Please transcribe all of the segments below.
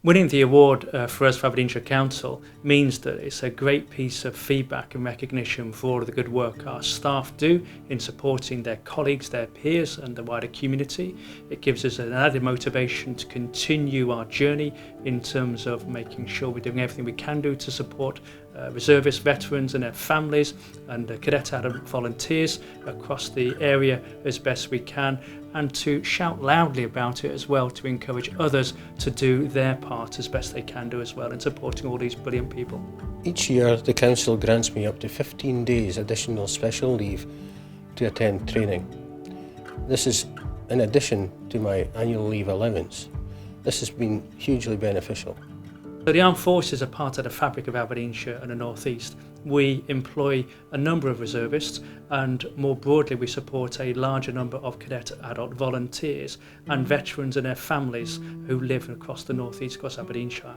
Winning the award for us for Aberdeenshire Council means that it's a great piece of feedback and recognition for all of the good work our staff do in supporting their colleagues, their peers and the wider community. It gives us an added motivation to continue our journey in terms of making sure we're doing everything we can do to support reservists, veterans and their families and cadet adult volunteers across the area as best we can, and to shout loudly about it as well, to encourage others to do their part as best they can do as well in supporting all these brilliant people. Each year the Council grants me up to 15 days additional special leave to attend training. This is in addition to my annual leave allowance. This has been hugely beneficial. So the Armed Forces are part of the fabric of Aberdeenshire and the North East. We employ a number of reservists, and more broadly we support a larger number of cadet adult volunteers and veterans and their families who live across the North East, across Aberdeenshire.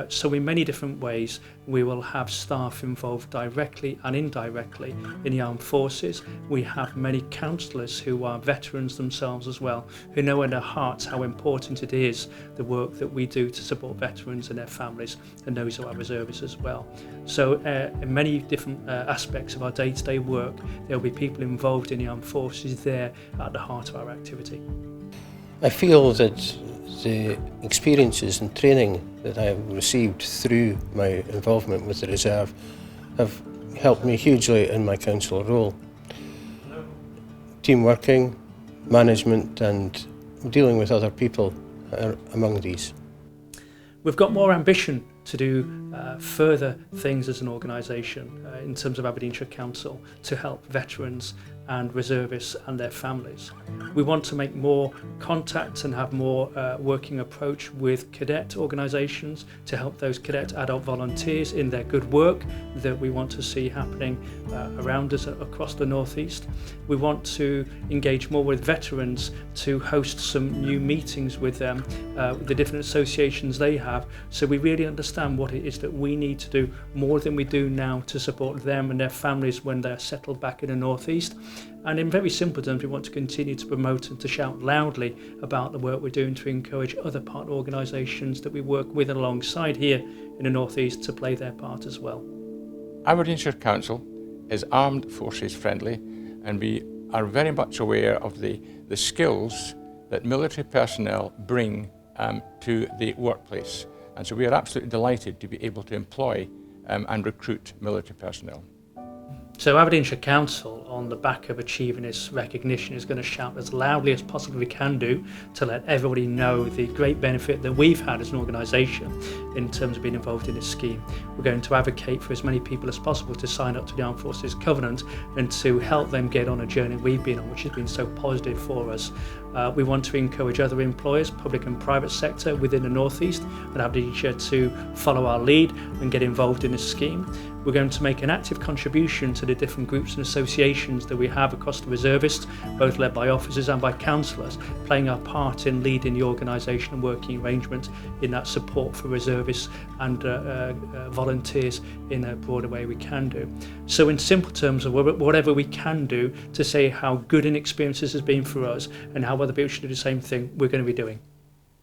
So in many different ways we will have staff involved directly and indirectly in the Armed Forces. We have many counsellors who are veterans themselves as well, who know in their hearts how important it is, the work that we do to support veterans and their families and those who are reservists as well. So in many different aspects of our day-to-day work, there will be people involved in the Armed Forces there at the heart of our activity. I feel that the experiences and training that I have received through my involvement with the Reserve have helped me hugely in my council role. Team working, management and dealing with other people are among these. We've got more ambition to do further things as an organisation in terms of Aberdeenshire Council to help veterans and reservists and their families. We want to make more contacts and have more working approach with cadet organisations to help those cadet adult volunteers in their good work that we want to see happening around us across the North East. We want to engage more with veterans to host some new meetings with them, with the different associations they have, so we really understand what it is that we need to do more than we do now to support them and their families when they're settled back in the North East. And in very simple terms, we want to continue to promote and to shout loudly about the work we're doing to encourage other partner organisations that we work with and alongside here in the North East to play their part as well. Aberdeenshire Council is armed forces friendly, and we are very much aware of the skills that military personnel bring to the workplace. And so we are absolutely delighted to be able to employ and recruit military personnel. So Aberdeenshire Council, on the back of achieving this recognition, is going to shout as loudly as possibly we can do to let everybody know the great benefit that we've had as an organisation in terms of being involved in this scheme. We're going to advocate for as many people as possible to sign up to the Armed Forces Covenant and to help them get on a journey we've been on, which has been so positive for us. We want to encourage other employers, public and private sector within the North East and Aberdeenshire to follow our lead and get involved in this scheme. We're going to make an active contribution to the different groups and associations that we have across the reservists, both led by officers and by councillors, playing our part in leading the organisation and working arrangement in that support for reservists and volunteers in a broader way we can do. So in simple terms, of whatever we can do to say how good an experience this has been for us and how other people should do the same thing, we're going to be doing.